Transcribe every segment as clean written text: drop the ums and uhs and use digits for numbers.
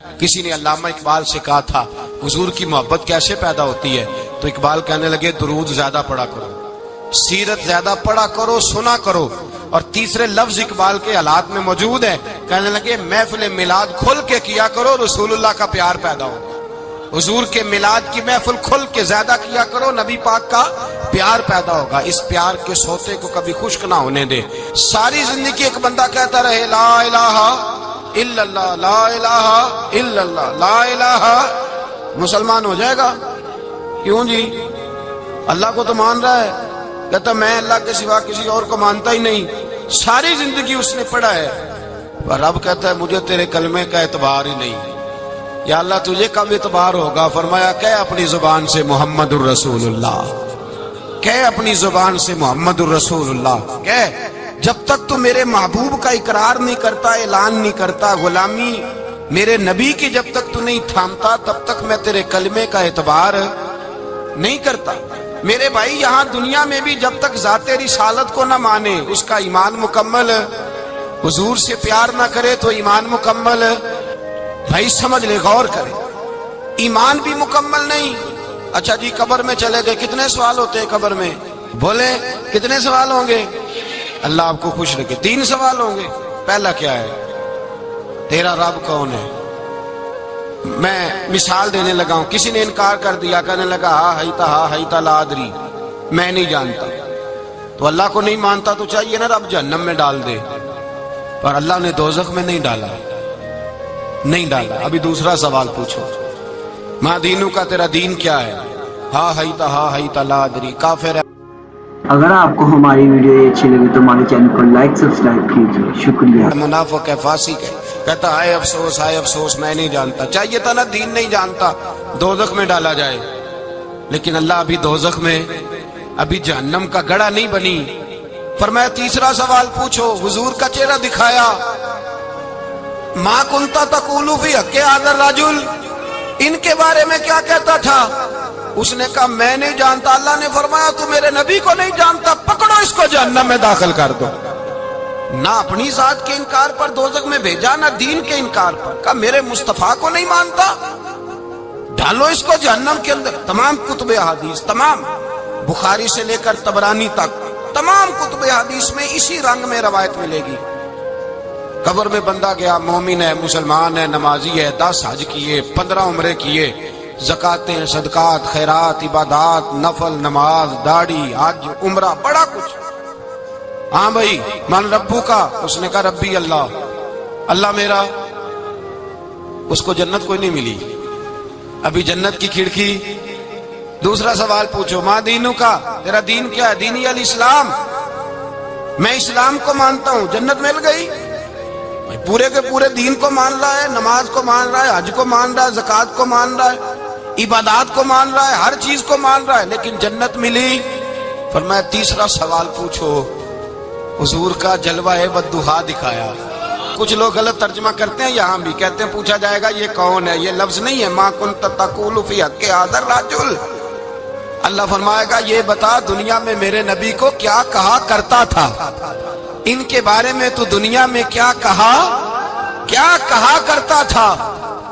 کسی نے علامہ اقبال سے کہا تھا حضور کی محبت کیسے پیدا ہوتی ہے، تو اقبال کہنے لگے درود زیادہ پڑھا کرو، سیرت زیادہ پڑھا کرو، سنا کرو۔ اور تیسرے لفظ اقبال کے حالات میں موجود ہے، کہنے لگے محفل میلاد کھل کے کیا کرو، رسول اللہ کا پیار پیدا ہو۔ حضور کے میلاد کی محفل کھل کے زیادہ کیا کرو، نبی پاک کا پیار پیدا ہوگا۔ اس پیار کے سوتے کو کبھی خشک نہ ہونے دے۔ ساری زندگی ایک بندہ کہتا رہے لا الہ الا اللہ، لا الہ الا اللہ، لا الہ، مسلمان ہو جائے گا؟ کیوں جی؟ اللہ کو تو مان رہا ہے، کہتا میں اللہ کے سوا کسی اور کو مانتا ہی نہیں، ساری زندگی اس نے پڑھا ہے، پر رب کہتا ہے مجھے تیرے کلمے کا اعتبار ہی نہیں۔ یا اللہ تجھے کب اعتبار ہوگا؟ فرمایا کہ اپنی زبان سے محمد الرسول اللہ، کہ اپنی زبان سے محمد الرسول اللہ، کہ جب تک تو میرے محبوب کا اقرار نہیں کرتا، اعلان نہیں کرتا، غلامی میرے نبی کی جب تک تو نہیں تھامتا، تب تک میں تیرے کلمے کا اعتبار نہیں کرتا۔ میرے بھائی یہاں دنیا میں بھی جب تک ذات رسالت کو نہ مانے، اس کا ایمان مکمل، حضور سے پیار نہ کرے تو ایمان مکمل، بھائی سمجھ لے، غور کرے، ایمان بھی مکمل نہیں۔ اچھا جی قبر میں چلے گئے، کتنے سوال ہوتے ہیں قبر میں؟ بولے کتنے سوال ہوں گے؟ اللہ آپ کو خوش رکھے، 3 سوال ہوں گے۔ پہلا کیا ہے؟ تیرا رب کون ہے؟ میں مثال دینے لگا ہوں، کسی نے انکار کر دیا، کہنے لگا ہا ہیتا لا ادری، میں نہیں جانتا، تو اللہ کو نہیں مانتا تو چاہیے نا رب جہنم میں ڈال دے، پر اللہ نے دوزخ میں نہیں ڈالا، نہیں ڈالا۔ ابھی دوسرا سوال پوچھو، ماں دینوں کا تیرا دین کیا ہے؟ ہا ہیتا لا ادری، کافر ہے۔ اگر آپ کو ہماری ویڈیو اچھی لگے تو ہمارے چینل کو لائک سبسکرائب کیجیے، شکریہ۔ منافق ہے، فاسق ہے، کہتا ہائے افسوس میں نہیں جانتا، چاہیے تھا نا دین نہیں جانتا دوزخ میں ڈالا جائے، لیکن اللہ ابھی دوزخ میں، ابھی جہنم کا گڑھا نہیں بنی۔ فرمایا تیسرا سوال پوچھو، حضور کا چہرہ دکھایا، ما کنتا تقول فی حق ھذا الرجل، ان کے بارے میں کیا کہتا تھا؟ اس نے کہا میں نہیں جانتا۔ اللہ نے فرمایا تو میرے نبی کو نہیں جانتا، پکڑو اس کو جہنم میں داخل کر دو۔ نہ اپنی ذات کے انکار پر دوزخ میں بھیجا، نہ دین کے انکار پر، کہا میرے مصطفیٰ کو نہیں مانتا، ڈالو اس کو جہنم کے اندر۔ تمام کتب حدیث، تمام بخاری سے لے کر طبرانی تک، تمام کتب حدیث میں اسی رنگ میں روایت ملے گی۔ قبر میں بندہ گیا، مومن ہے، مسلمان ہے، نمازی ہے، 10 حج کیے، 15 عمرے کیے، زکاتیں، صدقات، خیرات، عبادات، نفل، نماز، داڑھی، حج، عمرہ، بڑا کچھ۔ ہاں بھائی من ربو کا، اس نے کہا ربی اللہ، اللہ میرا، اس کو جنت کوئی نہیں ملی، ابھی جنت کی کھڑکی۔ دوسرا سوال پوچھو، ماں دینوں کا، تیرا دین کیا ہے؟ دینی الاسلام، میں اسلام کو مانتا ہوں، جنت مل گئی۔ پورے کے پورے دین کو مان رہا ہے، نماز کو مان رہا ہے، حج کو مان رہا ہے، زکات کو مان رہا ہے، عبادات کو مان رہا ہے، ہر چیز کو مان رہا ہے، لیکن جنت ملی۔ فرمایا تیسرا سوال پوچھو، حضور کا جلوہ والضحیٰ دکھایا۔ کچھ لوگ غلط ترجمہ کرتے ہیں، یہاں بھی کہتے ہیں پوچھا جائے گا یہ کون ہے، یہ لفظ نہیں ہے، ما کنت تقول فی حق ھذا الرجل۔ اللہ فرمائے گا یہ بتا دنیا میں میرے نبی کو کیا کہا کرتا تھا، ان کے بارے میں تو دنیا میں کیا کہا کرتا تھا؟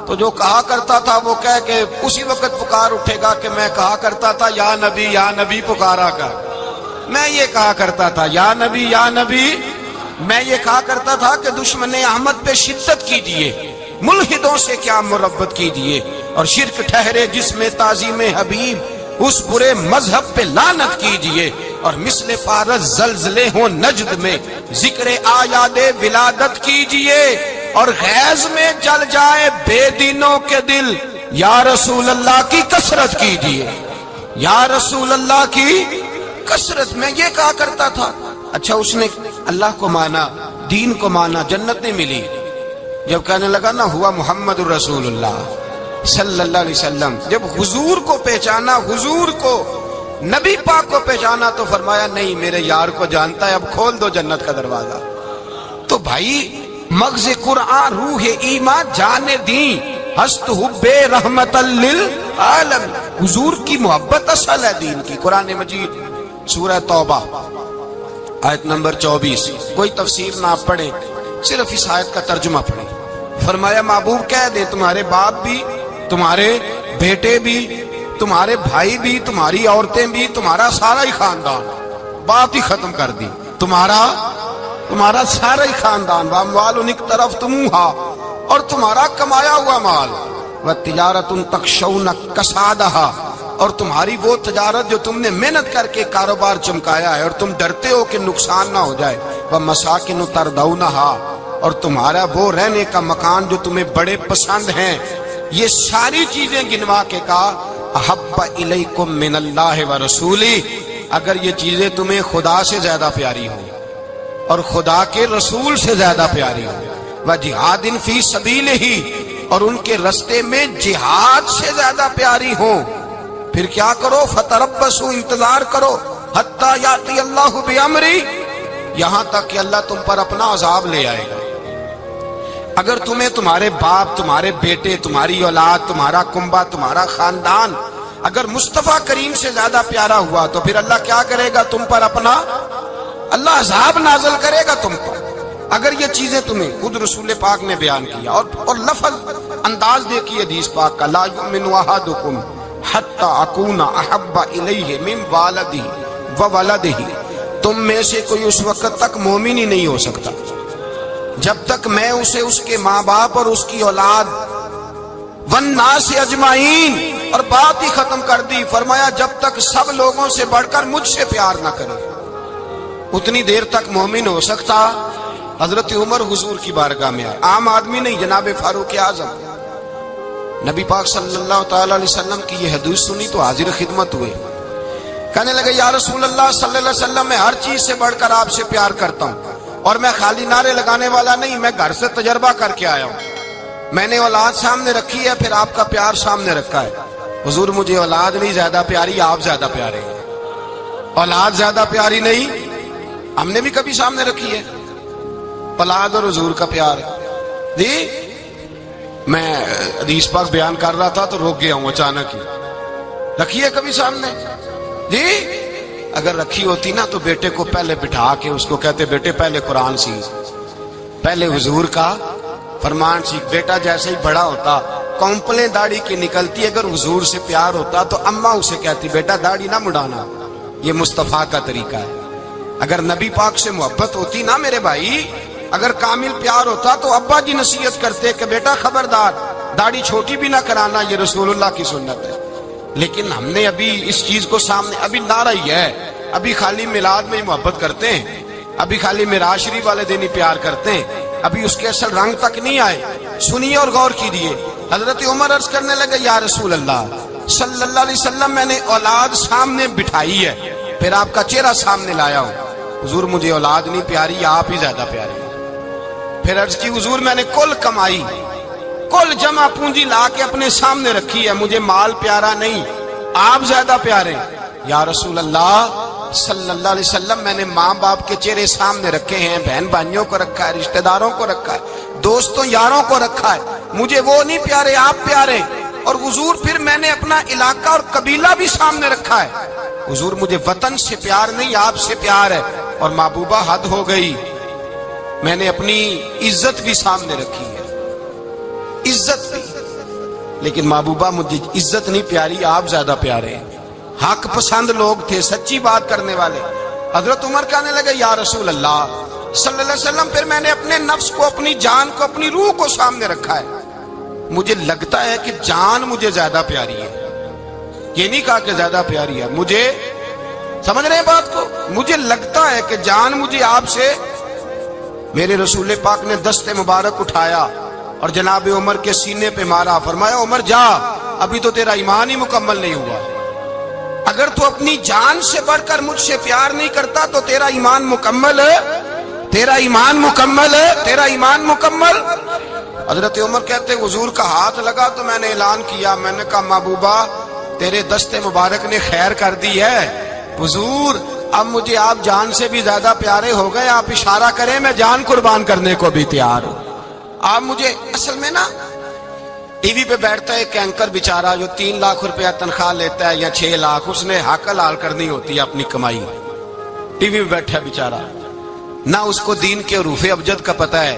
تو جو کہا کرتا تھا وہ کہہ کے اسی وقت پکار اٹھے گا کہ میں کہا کرتا تھا یا نبی پکارا کر، میں یہ کہا کرتا تھا یا نبی، میں یہ کہا کرتا تھا کہ دشمن احمد پہ شدت کیجیے، ملحدوں سے کیا مربت کیجیے، اور شرک ٹھہرے جس میں تعظیم حبیب، اس برے مذہب پہ لعنت کیجیے، اور مثل فارس زلزلے ہوں نجد میں ذکر آیاد ولادت کیجیے، اور غیظ میں جل جائے بے دینوں کے دل، یا رسول اللہ کی کثرت کیجیے، یا رسول اللہ کی کثرت۔ میں یہ کہا کرتا تھا۔ اچھا اس نے اللہ کو مانا، دین کو مانا، جنت نہیں ملی۔ جب کہنے لگا نا ہوا محمد الرسول اللہ صلی اللہ علیہ وسلم، جب حضور کو پہچانا، حضور کو، نبی پاک کو پہچانا، تو فرمایا نہیں میرے یار کو جانتا ہے، اب کھول دو جنت کا دروازہ۔ تو بھائی مغز قرآن، روح ایمان، جان دین، ہست حب رحمت للعالم، حضور کی محبت اصل ہے دین کی۔ قرآن مجید سورہ توبہ آیت نمبر 24، کوئی تفسیر نہ آپ پڑھیں، صرف اس آیت کا ترجمہ پڑھیں۔ فرمایا محبوب کہہ دے تمہارے باپ بھی، تمہارے بیٹے بھی، تمہارے بھائی بھی، تمہاری عورتیں بھی، تمہارا سارا ہی خاندان، بات ہی ختم کر دی، تمہارا سارا ہی خاندان، واموال ایک طرف تمہا، اور تمہارا کمایا ہوا مال، وتجارت تخشون کسادہا، اور تمہاری وہ تجارت جو تم نے محنت کر کے کاروبار چمکایا ہے اور تم ڈرتے ہو کہ نقصان نہ ہو جائے، ومساکن ترضونہا، اور تمہارا وہ رہنے کا مکان جو تمہیں بڑے پسند ہیں، یہ ساری چیزیں گنوا کے کہا احب الیکم من اللہ ورسولی، اگر یہ چیزیں تمہیں خدا سے زیادہ پیاری ہوں اور خدا کے رسول سے زیادہ پیاری ہوں، وجہاد فی سبیلہ، اور ان کے رستے میں جہاد سے زیادہ پیاری ہوں، پھر کیا کرو؟ فتربصوا، انتظار کرو، حتی یاتی اللہ بامری، یہاں تک کہ اللہ تم پر اپنا عذاب لے آئے گا۔ اگر تمہیں تمہارے باپ، تمہارے بیٹے، تمہاری اولاد، تمہارا کنبہ، تمہارا خاندان اگر مصطفیٰ کریم سے زیادہ پیارا ہوا تو پھر اللہ کیا کرے گا تم پر؟ اپنا اللہ عذاب نازل کرے گا تم پر۔ اگر یہ چیزیں تمہیں خود رسول پاک نے بیان کیا اور لفظ انداز دیکھیے حدیث پاک کا، لا یؤمن احدکم حتی اکون احب الیہ من والدہ وولدہ، تم میں سے کوئی اس وقت تک مومن ہی نہیں ہو سکتا جب تک میں اسے اس کے ماں باپ اور اس کی اولاد والناس اجمعین، اور بات ہی ختم کر دی، فرمایا جب تک سب لوگوں سے بڑھ کر مجھ سے پیار نہ کرے اتنی دیر تک مومن ہو سکتا۔ حضرت عمر حضور کی بارگاہ میں آئے، عام آدمی نہیں، جناب فاروق اعظم، نبی پاک صلی اللہ تعالی علیہ وسلم کی یہ حدیث سنی تو حاضر خدمت ہوئے، کہنے لگے یا رسول اللہ صلی اللہ علیہ وسلم، میں ہر چیز سے بڑھ کر آپ سے پیار کرتا ہوں، اور میں خالی نعرے لگانے والا نہیں، میں گھر سے تجربہ کر کے آیا ہوں، میں نے اولاد سامنے رکھی ہے، پھر آپ کا پیار سامنے رکھا ہے، حضور مجھے اولاد نہیں زیادہ پیاری، آپ زیادہ پیارے ہیں، اولاد زیادہ پیاری نہیں، ہم نے بھی کبھی سامنے رکھی ہے اولاد اور حضور کا پیار جی۔ میں حدیث پاک بیان کر رہا تھا تو روک گیا ہوں اچانک ہی، رکھی ہے کبھی سامنے جی؟ اگر رکھی ہوتی نا تو بیٹے کو پہلے بٹھا کے اس کو کہتے بیٹے پہلے قرآن سیکھ، پہلے حضور کا فرمان سیکھ۔ بیٹا جیسے ہی بڑا ہوتا کونپلیں داڑھی کی نکلتی، اگر حضور سے پیار ہوتا تو اماں اسے کہتی بیٹا داڑھی نہ مڑانا، یہ مصطفیٰ کا طریقہ ہے۔ اگر نبی پاک سے محبت ہوتی نا میرے بھائی، اگر کامل پیار ہوتا تو ابا جی نصیحت کرتے کہ بیٹا خبردار داڑھی چھوٹی بھی نہ کرانا، یہ رسول اللہ کی سنت ہے۔ لیکن ہم نے ابھی اس چیز کو سامنے، ابھی نعرہ ہی ہے، ابھی خالی میلاد میں ہی محبت کرتے ہیں، ابھی خالی معراج شریف والے دن ہی پیار کرتے ہیں، ابھی اس کے اصل رنگ تک نہیں آئے۔ سنیے اور غور کیجیے، حضرت عمر عرض کرنے لگے یا رسول اللہ صلی اللہ علیہ وسلم، میں نے اولاد سامنے بٹھائی ہے، پھر آپ کا چہرہ سامنے لایا ہوں، حضور مجھے اولاد نہیں پیاری، آپ ہی زیادہ پیارے ہیں۔ پھر عرض کی حضور میں نے کل کمائی، کل جمع پونجی لا کے اپنے سامنے رکھی ہے، مجھے مال پیارا نہیں، آپ زیادہ پیارے ہیں۔ یا رسول اللہ صلی اللہ علیہ وسلم، میں نے ماں باپ کے چہرے سامنے رکھے ہیں، بہن بھائیوں کو رکھا ہے، رشتہ داروں کو رکھا ہے، دوستوں یاروں کو رکھا ہے، مجھے وہ نہیں پیارے، آپ پیارے۔ اور حضور پھر میں نے اپنا علاقہ اور قبیلہ بھی سامنے رکھا ہے، حضور مجھے وطن سے پیار نہیں، آپ سے پیار ہے۔ اور محبوبہ حد ہو گئی، میں نے اپنی عزت بھی سامنے رکھی ہے، عزت بھی، لیکن محبوبہ مجھے عزت نہیں پیاری، آپ زیادہ پیارے ہیں۔ حق پسند لوگ تھے، سچی بات کرنے والے۔ حضرت عمر کہنے لگے یا رسول اللہ صلی اللہ علیہ وسلم، پھر میں نے اپنے نفس کو، اپنی جان کو، اپنی روح کو سامنے رکھا ہے، مجھے لگتا ہے کہ جان مجھے زیادہ پیاری ہے، یہ نہیں کہا کہ زیادہ پیاری ہے، مجھے، سمجھ رہے ہیں بات کو، مجھے لگتا ہے کہ جان مجھے آپ سے۔ میرے رسول پاک نے دست مبارک اٹھایا اور جناب عمر کے سینے پہ مارا، فرمایا عمر جا، ابھی تو تیرا ایمان ہی مکمل نہیں ہوا، اگر تو اپنی جان سے بڑھ کر مجھ سے پیار نہیں کرتا تو تیرا ایمان مکمل ہے، تیرا ایمان مکمل ہے، تیرا ایمان مکمل۔ حضرت عمر کہتے حضور کا ہاتھ لگا تو میں نے اعلان کیا، میں نے کہا محبوبہ تیرے دست مبارک نے خیر کر دی ہے، حضور اب مجھے آپ جان سے بھی زیادہ پیارے ہو گئے، آپ اشارہ کریں میں جان قربان کرنے کو بھی تیار ہوں۔ آپ مجھے، اصل میں نا ٹی وی پہ بیٹھتا ہے ایک اینکر بیچارہ جو 3 لاکھ روپیہ تنخواہ لیتا ہے یا 6 لاکھ، اس نے حق حلال کرنی ہوتی ہے اپنی کمائی، ٹی وی پہ بیٹھا بیچارہ، نہ اس کو دین کے حروف ابجد کا پتہ ہے،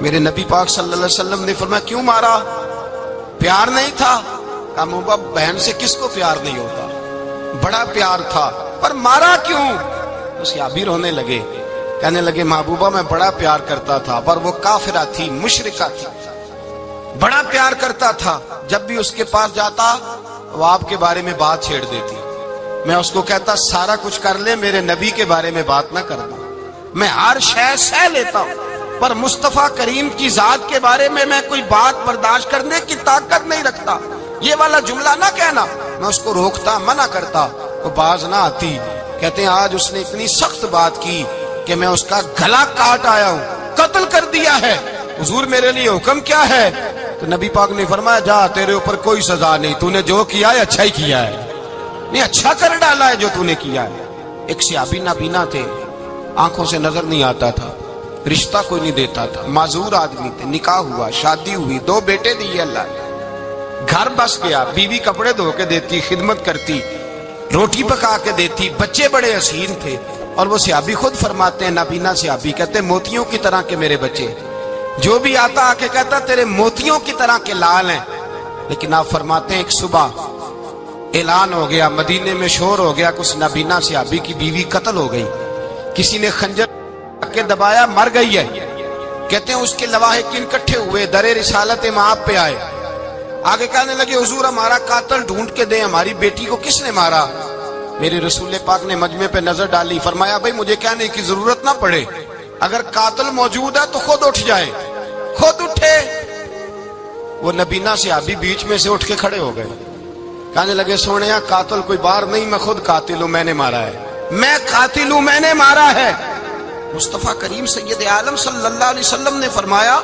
میرے نبی پاک صلی اللہ علیہ وسلم نے فرمایا کیوں مارا؟ پیار نہیں تھا؟ کہا محبوبہ بہن سے کس کو پیار نہیں ہوتا، بڑا پیار تھا، پر مارا کیوں؟ تو صحابی رونے لگے، کہنے لگے محبوبہ میں بڑا پیار کرتا تھا، پر وہ کافرہ تھی، مشرکہ تھی، بڑا پیار کرتا تھا، جب بھی اس کے پاس جاتا وہ آپ کے بارے میں بات چھیڑ دیتی، میں اس کو کہتا سارا کچھ کر لے میرے نبی کے بارے میں بات نہ کرنا، میں ہر شے سہ لیتا ہوں، پر مصطفیٰ کریم کی ذات کے بارے میں کوئی بات برداشت کرنے کی طاقت نہیں رکھتا، یہ والا جملہ نہ کہنا۔ میں اس کو روکتا، منع کرتا، وہ باز نہ آتی۔ کہتے ہیں آج اس نے اتنی سخت بات کی کہ میں اس کا گلا کاٹ آیا ہوں، قتل کر دیا ہے۔ حضور میرے لیے حکم کیا ہے؟ تو نبی پاک نے فرمایا جا تیرے اوپر کوئی سزا نہیں، تو نے جو کیا ہے اچھا ہی کیا ہے، نہیں اچھا کر ڈالا ہے جو تو نے کیا ہے۔ ایک صحابی نابینا تھے، آنکھوں سے نظر نہیں آتا تھا، رشتہ کوئی نہیں دیتا تھا، معذور آدمی تھے، نکاح ہوا، شادی ہوئی، 2 بیٹے دیے اللہ نے، گھر بس گیا، بیوی کپڑے دھو کے دیتی، خدمت کرتی، روٹی پکا کے دیتی، بچے بڑے حسین تھے۔ اور وہ صحابی خود فرماتے ہیں، نابینا صحابی کہتے ہیں موتیوں کی طرح کے میرے بچے، جو بھی آتا آ کے کہتا تیرے موتیوں کی طرح کے لال ہیں۔ لیکن آپ فرماتے ہیں ایک صبح اعلان ہو گیا، مدینے میں شور ہو گیا، کچھ نابینا صحابی کی بیوی قتل ہو گئی، کسی نے خنجر کے دبایا، مر گئی ہے۔ کہتے ہیں اس کے لواحقین اکٹھے ہوئے، در رسالت مآب پہ آئے، آگے کہنے لگے حضور ہمارا قاتل ڈھونڈ کے دیں، ہماری بیٹی کو کس نے مارا؟ میرے رسول پاک نے مجمع پہ نظر ڈالی، فرمایا بھائی مجھے کہنے کی ضرورت نہ پڑے، اگر قاتل موجود ہے تو خود اٹھ جائے۔ خود اٹھے، وہ نبینا صحابی بیچ میں سے اٹھ کے کھڑے ہو گئے، کہنے لگے سونیا قاتل کوئی باہر نہیں، میں خود قاتل ہوں، میں نے مارا ہے، میں قاتل ہوں، میں نے مارا ہے۔ مصطفیٰ کریم سید عالم صلی اللہ علیہ وسلم نے فرمایا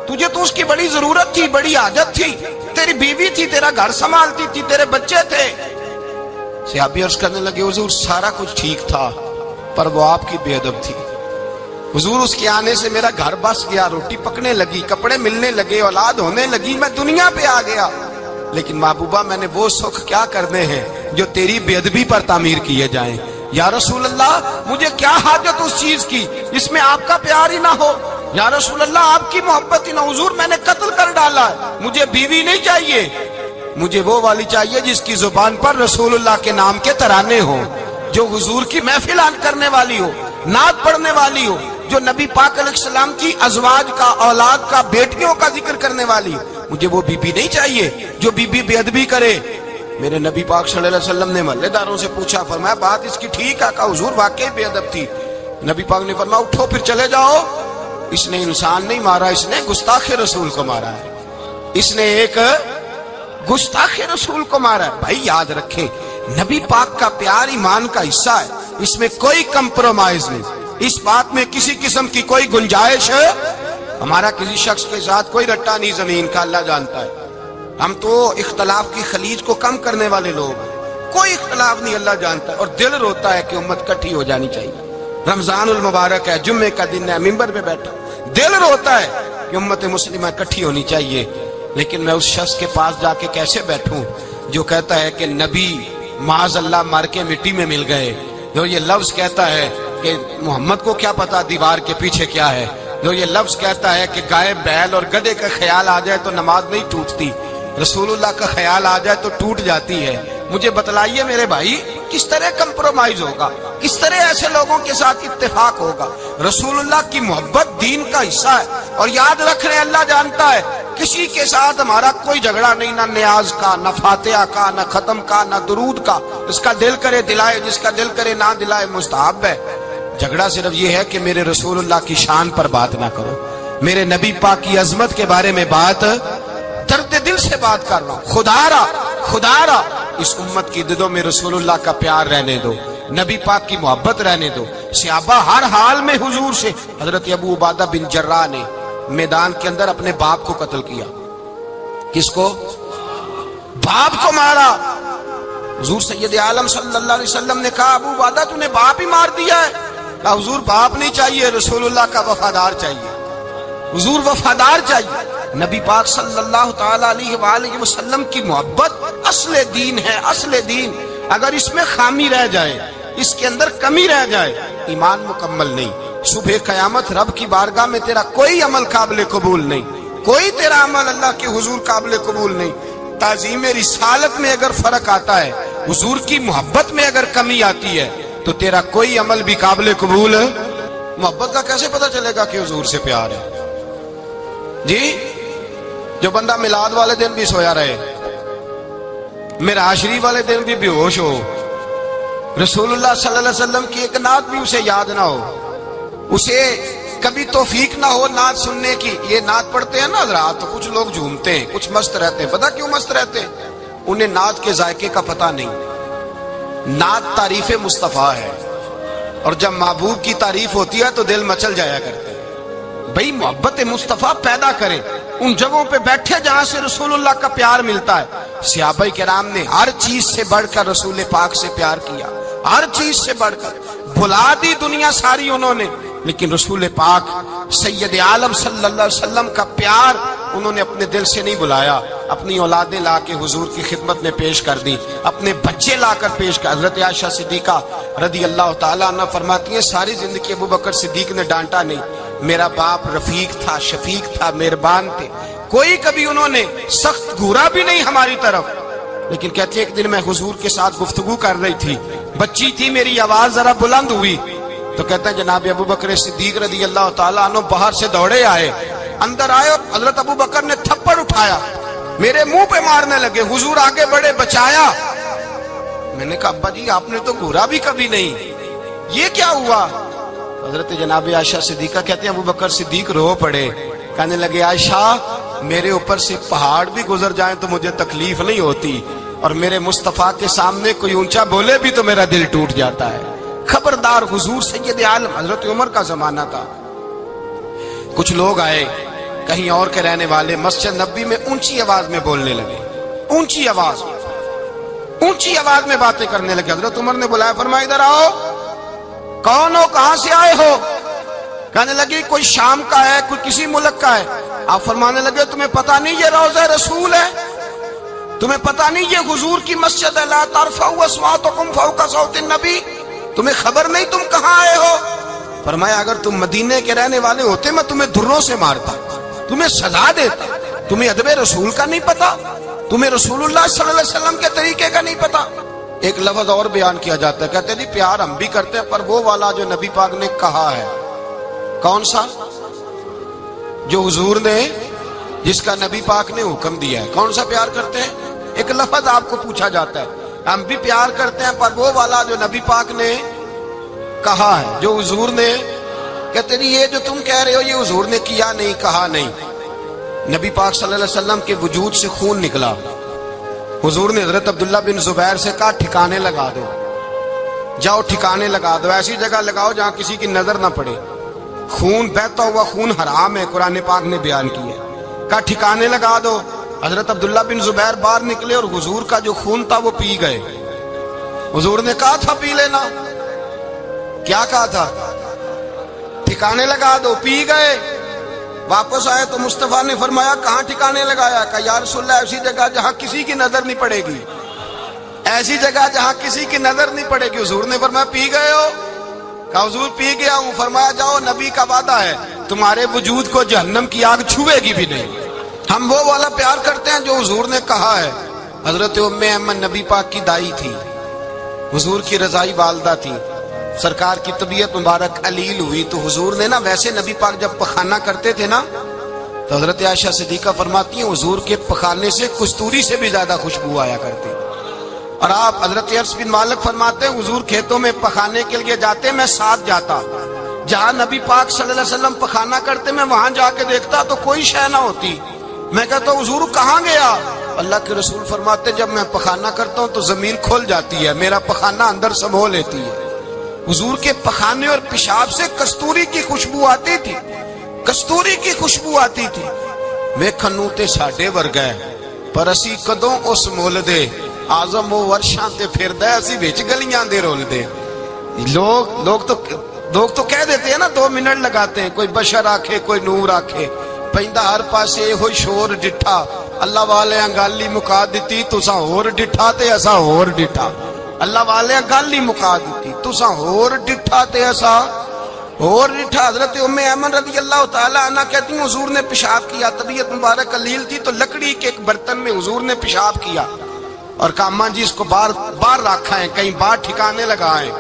تجھے تو اس کی بڑی ضرورت تھی، بڑی حاجت تھی، تیری بیوی تھی، تیرا گھر سنبھالتی تھی، تیرے بچے تھے۔ صحابی عرض کرنے لگے حضور سارا کچھ ٹھیک تھا، پر وہ آپ کی بے ادب تھی، حضور اس کے آنے سے میرا گھر بس گیا، روٹی پکنے لگی، کپڑے ملنے لگے، اولاد ہونے لگی، میں دنیا پہ آ گیا، لیکن محبوبہ میں نے وہ سکھ کیا کرنے ہیں جو تیری بے ادبی پر تعمیر کیے جائیں۔ یا رسول اللہ مجھے کیا حاجت اس چیز کی جس میں آپ کا پیار ہی نہ ہو، یا رسول اللہ آپ کی محبت ہی نہ، حضور میں نے قتل کر ڈالا ہے، مجھے بیوی نہیں چاہیے، مجھے وہ والی چاہیے جس کی زبان پر رسول اللہ کے نام کے ترانے ہو، جو حضور کی محفل کرنے والی ہو، نعت پڑھنے والی ہو، جو نبی پاک علیہ السلام کی ازواج کا، اولاد کا، بیٹیوں کا ذکر کرنے والی ہو، مجھے وہ بی بی نہیں چاہیے جو بی بی بے ادبی کرے۔ میرے نبی پاک صلی اللہ علیہ وسلم نے محلے داروں سے پوچھا، فرمایا بات اس کی ٹھیک ہے؟ کہا حضور واقعی بے ادب تھی۔ نبی پاک نے فرمایا اٹھو پھر چلے جاؤ، اس نے انسان نہیں مارا، اس نے گستاخ رسول کو مارا ہے، اس نے ایک گستاخ رسول کو مارا ہے۔ بھائی یاد رکھیں نبی پاک کا پیار ایمان کا حصہ ہے، اس میں کوئی کمپرومائز نہیں، اس بات میں کسی قسم کی کوئی گنجائش ہے، ہمارا کسی شخص کے ساتھ کوئی رٹا نہیں زمین کا، اللہ جانتا ہے، ہم تو اختلاف کی خلیج کو کم کرنے والے لوگ ہیں، کوئی اختلاف نہیں، اللہ جانتا ہے، اور دل روتا ہے کہ امت کٹھی ہو جانی چاہیے۔ رمضان المبارک ہے، جمعے کا دن ہے، منبر پہ بیٹھا، دل روتا ہے کہ امت مسلمہ کٹھی ہونی چاہیے، لیکن میں اس شخص کے پاس جا کے کیسے بیٹھوں جو کہتا ہے کہ نبی معاذ اللہ مر کے مٹی میں مل گئے، جو یہ لفظ کہتا ہے کہ محمد کو کیا پتا دیوار کے پیچھے کیا ہے، جو یہ لفظ کہتا ہے کہ گائے بیل اور گدھے کا خیال آ جائے تو نماز نہیں ٹوٹتی، رسول اللہ کا خیال آ جائے تو ٹوٹ جاتی ہے۔ مجھے بتلائیے میرے بھائی کس طرح کمپرومائز ہوگا، کس طرح ایسے لوگوں کے ساتھ اتفاق ہوگا؟ رسول اللہ کی محبت دین کا حصہ ہے، اور یاد رکھ رہے اللہ جانتا ہے کسی کے ساتھ ہمارا کوئی جھگڑا نہیں، نہ نیاز کا، نہ فاتحہ کا، نہ ختم کا، نہ درود کا، جس کا دل کرے دلائے، جس کا دل کرے نہ دلائے، مستحب ہے۔ جھگڑا صرف یہ ہے کہ میرے رسول اللہ کی شان پر بات نہ کرو، میرے نبی پاک کی عظمت کے بارے میں بات، درد دل سے بات کر رہا ہوں، خدا را اس امت کی دلوں میں رسول اللہ کا پیار رہنے دو، نبی پاک کی محبت رہنے دو۔ صحابہ ہر حال میں حضور سے، حضرت ابو عبادہ بن جراح نے میدان کے اندر اپنے باپ کو قتل کیا، کس کو؟ باپ کو مارا۔ حضور سید عالم صلی اللہ علیہ وسلم نے کہا ابو عبادہ تو نے باپ ہی مار دیا ہے؟ کہا حضور باپ نہیں چاہیے، رسول اللہ کا وفادار چاہیے، حضور وفادار چاہیے۔ نبی پاک صلی اللہ تعالی علیہ وآلہ وسلم کی محبت اصل دین ہے، اصل دین۔ اگر اس میں خامی رہ جائے، اس کے اندر کمی رہ جائے، ایمان مکمل نہیں۔ صبح قیامت رب کی بارگاہ میں تیرا کوئی عمل قابل قبول نہیں، کوئی تیرا عمل اللہ کے حضور قابل قبول نہیں۔ تعظیم رسالت میں اگر فرق آتا ہے، حضور کی محبت میں اگر کمی آتی ہے، تو تیرا کوئی عمل بھی قابل قبول ہے۔ محبت کا کیسے پتہ چلے گا کہ حضور سے پیار ہے؟ جی، جو بندہ میلاد والے دن بھی سویا رہے، معراج شریف والے دن بھی بے ہوش ہو، رسول اللہ صلی اللہ علیہ وسلم کی ایک نعت بھی اسے یاد نہ ہو، اسے کبھی توفیق نہ ہو نعت سننے کی۔ یہ نعت پڑھتے ہیں نا حضرات، تو کچھ لوگ جھومتے ہیں، کچھ مست رہتے ہیں۔ پتہ کیوں مست رہتے ہیں؟ انہیں نعت کے ذائقے کا پتہ نہیں۔ نعت تعریف مصطفیٰ ہے، اور جب محبوب کی تعریف ہوتی ہے تو دل مچل جایا کرتے ہیں۔ بھئی محبت مصطفیٰ پیدا کریں ان جگہوں پہ بیٹھے جہاں سے رسول اللہ کا پیار ملتا ہے۔ صحابہ کرام نے ہر چیز سے بڑھ کر رسول پاک سے پیار کیا، ہر چیز سے بڑھ کر۔ بھلا دی دنیا ساری انہوں نے، لیکن رسول پاک سید عالم صلی اللہ علیہ وسلم کا پیار انہوں نے اپنے دل سے نہیں بلایا۔ اپنی اولادیں لا کے حضور کی خدمت میں پیش کر دی، اپنے بچے لا کر پیش کر۔ حضرت عائشہ صدیقہ رضی اللہ تعالیٰ عنہ فرماتی ہیں ساری زندگی ابو بکر صدیق نے ڈانٹا نہیں، میرا باپ رفیق تھا، شفیق تھا، مہربان تھے، کوئی کبھی انہوں نے سخت گھورا بھی نہیں ہماری طرف۔ لیکن کہتے ہیں ایک دن میں حضور کے ساتھ گفتگو کر رہی تھی، بچی تھی، میری آواز ذرا بلند ہوئی تو کہتے ہیں جناب ابو بکر صدیق رضی اللہ تعالیٰ عنہ باہر سے دوڑے آئے، اندر آئے اور حضرت ابو بکر نے تھپڑ اٹھایا، میرے منہ پہ مارنے لگے۔ حضور آگے بڑھے، بچایا۔ میں نے کہا ابا جی آپ نے تو گھورا بھی کبھی نہیں، یہ کیا ہوا؟ حضرت جناب عائشہ صدیقہ کہتے ہیں ابو بکر صدیق رو پڑے، کہنے لگے عائشہ میرے اوپر سے پہاڑ بھی گزر جائیں تو مجھے تکلیف نہیں ہوتی، اور میرے مصطفیٰ کے سامنے کوئی اونچا بولے بھی تو میرا دل ٹوٹ جاتا ہے۔ خبردار، حضور سید عالم، حضرت عمر کا زمانہ تھا، کچھ لوگ آئے کہیں اور کے رہنے والے، مسجد نبوی میں اونچی آواز میں بولنے لگے، اونچی آواز میں باتیں کرنے لگے۔ حضرت عمر نے بلایا، فرمایا ادھر آؤ، کون ہو، کہاں سے آئے ہو؟ کہنے لگی کوئی شام کا ہے، کوئی کسی ملک کا ہے۔ آپ فرمانے لگے تمہیں پتہ نہیں یہ روضہ رسول ہے؟ تمہیں پتہ نہیں یہ حضور کی مسجد ہے؟ لا ترفعوا اصواتکم فوق صوت النبی، تمہیں خبر نہیں تم کہاں آئے ہو؟ فرمایا اگر تم مدینے کے رہنے والے ہوتے میں تمہیں دھروں سے مارتا، تمہیں سزا دیتا۔ تمہیں ادب رسول کا نہیں پتا؟ تمہیں رسول اللہ صلی اللہ علیہ وسلم کے طریقے کا نہیں پتا؟ ایک لفظ اور بیان کیا جاتا ہے، کہتے ہیں جی پیار ہم بھی کرتے ہیں پر وہ والا جو نبی پاک نے کہا ہے۔ کون سا؟ جو حضور نے، جس کا نبی پاک نے حکم دیا ہے۔ کون سا پیار کرتے ہیں؟ ایک لفظ آپ کو پوچھا جاتا ہے، ہم بھی پیار کرتے ہیں پر وہ والا جو نبی پاک نے کہا ہے، جو حضور نے۔ کہتے ہیں یہ جو تم کہہ رہے ہو یہ حضور نے کیا نہیں، کہا نہیں۔ نبی پاک صلی اللہ علیہ وسلم کے وجود سے خون نکلا، حضور نے حضرت عبداللہ بن زبیر سے کہا ٹھکانے لگا دو، جاؤ ٹھکانے لگا دو، ایسی جگہ لگاؤ جہاں کسی کی نظر نہ پڑے۔ خون بہتا ہوا خون حرام ہے، قرآن پاک نے بیان کی ہے، کہا ٹھکانے لگا دو۔ حضرت عبداللہ بن زبیر باہر نکلے اور حضور کا جو خون تھا وہ پی گئے۔ حضور نے کہا تھا پی لینا، کیا کہا تھا؟ ٹھکانے لگا دو، پی گئے۔ واپس آئے تو مصطفیٰ نے فرمایا کہاں ٹھکانے لگایا؟ کہا یا رسول اللہ ایسی جگہ جہاں کسی کی نظر نہیں پڑے گی، ایسی جگہ جہاں کسی کی نظر نہیں پڑے گی۔ حضور نے فرمایا پی گئے ہو؟ کہا حضور پی گیا ہوں۔ فرمایا جاؤ نبی کا وعدہ ہے تمہارے وجود کو جہنم کی آگ چھوئے گی بھی نہیں۔ ہم وہ والا پیار کرتے ہیں جو حضور نے کہا ہے۔ حضرت ام ایمن نبی پاک کی دائی تھی، حضور کی رضائی والدہ تھی، سرکار کی طبیعت مبارک علیل ہوئی تو حضور نے نا، ویسے نبی پاک جب پخانہ کرتے تھے نا تو حضرت عائشہ صدیقہ فرماتی ہیں حضور کے پخانے سے کستوری سے بھی زیادہ خوشبو آیا کرتی۔ اور آپ حضرت انس بن مالک فرماتے ہیں حضور کھیتوں میں پخانے کے لیے جاتے، میں ساتھ جاتا، جہاں نبی پاک صلی اللہ علیہ وسلم پخانہ کرتے میں وہاں جا کے دیکھتا تو کوئی شے نہ ہوتی۔ میں کہتا ہوں حضور کہاں گیا؟ اللہ کے رسول فرماتے جب میں پخانہ کرتا ہوں تو زمین کھل جاتی ہے، میرا پخانہ اندر سمو لیتی ہے۔ حضور کے پخانے اور پیشاب سے کستوری کی خوشبو آتی تھی، کستوری کی خوشبو آتی تھی۔ ویکھنوں تے ساڈے ورگا ہے پر اسی کدوں اس مول دے، آزم وہ ورشاں تے پھردا ہے اسی وچ گلیاں دے رول دے۔ لوگ تو کہہ دیتے ہیں نا 2 منٹ لگاتے ہیں، کوئی بشر آکھے کوئی نور آکھے، پیندا ہر پاسے ہوئی شور ڈٹھا، اللہ والے انگالی مکا دیتی تساں ہور ڈٹھا تے اساں ہور ڈٹھا۔ اللہ والے گل ہی مکا دیتی تساں ہور ڈٹھا تے ایسا اور ڈٹھا۔ حضرت ام ایمن رضی اللہ تعالی عنہ کہتی ہیں حضور نے پیشاب کیا، طبیعت مبارک قلیل تھی تو لکڑی کے ایک برتن میں حضور نے پیشاب کیا اور کہا اماں جی اس کو باہر رکھا ہے، کہیں باہر ٹھکانے لگائیں۔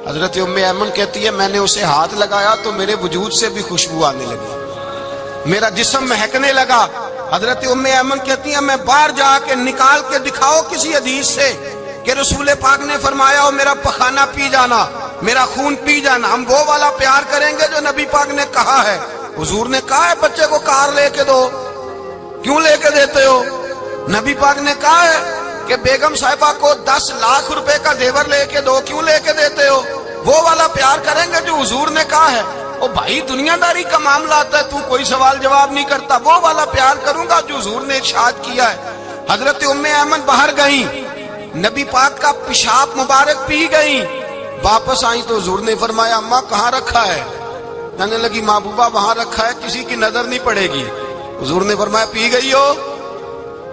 حضرت ام ایمن کہتی ہے میں نے اسے ہاتھ لگایا تو میرے وجود سے بھی خوشبو آنے لگی، میرا جسم مہکنے لگا۔ حضرت ام ایمن کہتی ہیں میں باہر جا کے نکال کے دکھاؤ کسی حدیث سے کہ رسول پاک نے فرمایا ہو میرا پخانہ پی جانا، میرا خون پی جانا، ہم وہ والا پیار کریں گے جو نبی پاک نے کہا ہے۔ حضور نے کہا ہے بچے کو کار لے کے دو، کیوں لے کے دیتے ہو؟ نبی پاک نے کہا ہے کہ بیگم صاحبہ کو 10 لاکھ روپے کا زیور لے کے دو، کیوں لے کے دیتے ہو؟ وہ والا پیار کریں گے جو حضور نے کہا ہے۔ او بھائی دنیا داری کا معاملہ آتا ہے تو کوئی سوال جواب نہیں کرتا، وہ والا پیار کروں گا جو حضور نے ارشاد کیا ہے۔ حضرت ام ایمن باہر گئیں، نبی پاک کا پیشاب مبارک پی گئیں، واپس آئیں تو حضور نے فرمایا اماں کہاں رکھا ہے؟ کہنے لگی محبوبہ وہاں رکھا ہے، کسی کی نظر نہیں پڑے گی۔ حضور نے فرمایا پی گئی ہو؟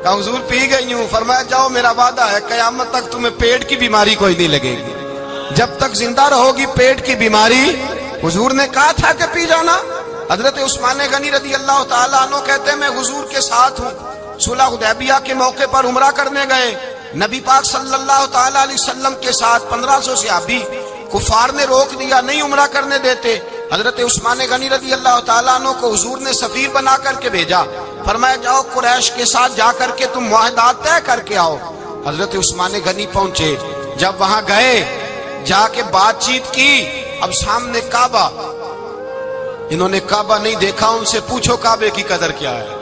کہا حضور پی گئی ہوں۔ فرمایا جاؤ میرا وعدہ ہے قیامت تک تمہیں پیٹ کی بیماری کوئی نہیں لگے گی، جب تک زندہ رہو گی پیٹ کی بیماری حضور نے کہا تھا کہ پی جانا۔ حضرت عثمان غنی رضی اللہ تعالیٰ عنہ کہتے ہیں میں حضور کے ساتھ ہوں، صلح حدیبیہ کے موقع پر عمرہ کرنے گئے، نبی پاک صلی اللہ تعالیٰ علیہ وسلم کے ساتھ 1500 صحابی، کفار نے روک دیا نہیں عمرہ کرنے دیتے۔ حضرت عثمان غنی رضی اللہ تعالیٰ عنہ کو حضور نے سفیر بنا کر کے بھیجا، فرمایا جاؤ قریش کے ساتھ جا کر کے تم معاہدات طے کر کے آؤ۔ حضرت عثمان غنی پہنچے، جب وہاں گئے جا کے بات چیت کی، اب سامنے کعبہ، جنہوں نے کعبہ نہیں دیکھا ان سے پوچھو کعبے کی قدر کیا ہے،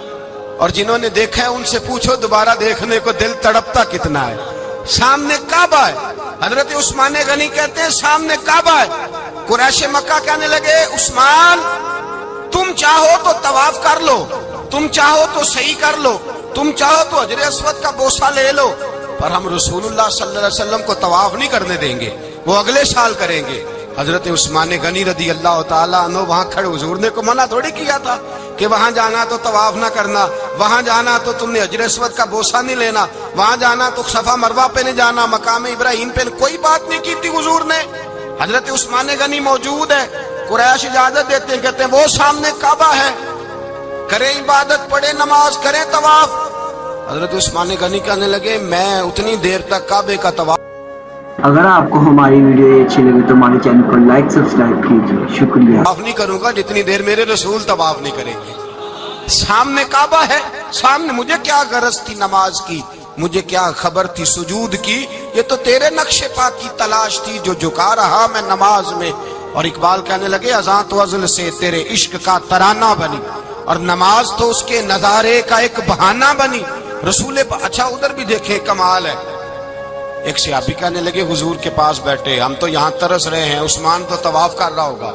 اور جنہوں نے دیکھا ہے ان سے پوچھو دوبارہ دیکھنے کو دل تڑپتا کتنا ہے۔ سامنے کعبہ ہے، حضرت عثمان غنی کہتے ہیں سامنے کعبہ ہے۔ قریش مکہ کہنے لگے عثمان تم چاہو تو طواف کر لو، تم چاہو تو صحیح کر لو، تم چاہو تو حجر اسود کا بوسہ لے لو، پر ہم رسول اللہ صلی اللہ علیہ وسلم کو طواف نہیں کرنے دیں گے، وہ اگلے سال کریں گے۔ حضرت عثمان غنی رضی اللہ تعالیٰ عنہ وہاں کھڑے، حضور نے کو منع تھوڑی کیا تھا کہ وہاں جانا تو طواف نہ کرنا، وہاں جانا تو تم نے حجر اسود کا بوسہ نہیں لینا، وہاں جانا تو صفا مروہ پہ نہیں جانا، مقام ابراہیم پہ کوئی بات نہیں کی تھی حضور نے۔ حضرت عثمان غنی موجود ہے، قریش اجازت دیتے ہیں، کہتے ہیں وہ سامنے کعبہ ہے، کریں عبادت، پڑھیں نماز، کریں طواف۔ حضرت عثمان غنی کہنے لگے میں اتنی دیر تک کعبے کا طواف۔ اگر آپ کو ہماری ویڈیو اچھی لگے تو ہمارے چینل کو لائک سبسکرائب کیجیے، شکریہ۔ طواف نہیں کروں گا جتنی دیر میرے رسول طواف نہیں کریں گے۔ سامنے کعبہ ہے، سامنے، مجھے کیا غرض تھی نماز کی، مجھے کیا خبر تھی سجود کی، یہ تو تیرے نقش پاک کی تلاش تھی جو جھکا رہا میں نماز میں۔ اور اقبال کہنے لگے اذان تو ازل سے تیرے عشق کا ترانہ بنی، اور نماز تو اس کے نظارے کا ایک بہانہ بنی۔ رسول اچھا ادھر بھی دیکھیں کمال ہے، ایک صحابی کہنے لگے حضور کے پاس بیٹھے ہم تو یہاں ترس رہے ہیں، عثمان تو طواف کر رہا ہوگا،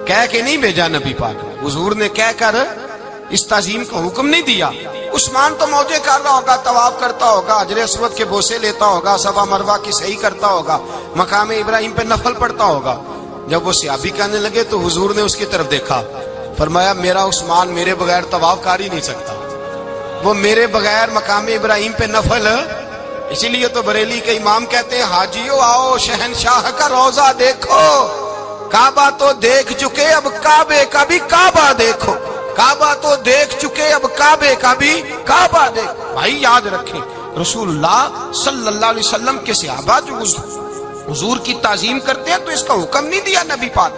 کہہ کے نہیں بھیجا نبی پاک، حضور نے کہہ کر اس تعظیم کا حکم نہیں دیا، عثمان تو موجے کر رہا ہوگا، طواف کرتا ہوگا، حجر اسود کے بوسے لیتا ہوگا، صفا مروہ کی صحیح کرتا ہوگا، مقام ابراہیم پہ نفل پڑھتا ہوگا۔ جب وہ صحابی کہنے لگے تو حضور نے اس کی طرف دیکھا، فرمایا میرا عثمان میرے بغیر طواف کر ہی نہیں سکتا، وہ میرے بغیر مقام ابراہیم پہ نفل۔ اسی لیے تو بریلی کے امام کہتے ہیں حاجیو آؤ شہنشاہ کا روضہ دیکھو، کعبہ تو دیکھ چکے اب کعبے کا بھی کعبہ دیکھو، کعبہ تو دیکھ چکے اب کعبے کا بھی کعبہ دیکھو۔ بھائی یاد رکھیں رسول اللہ صلی اللہ علیہ وسلم کے صحابہ جو حضور کی تعظیم کرتے ہیں تو اس کا حکم نہیں دیا نبی پاک،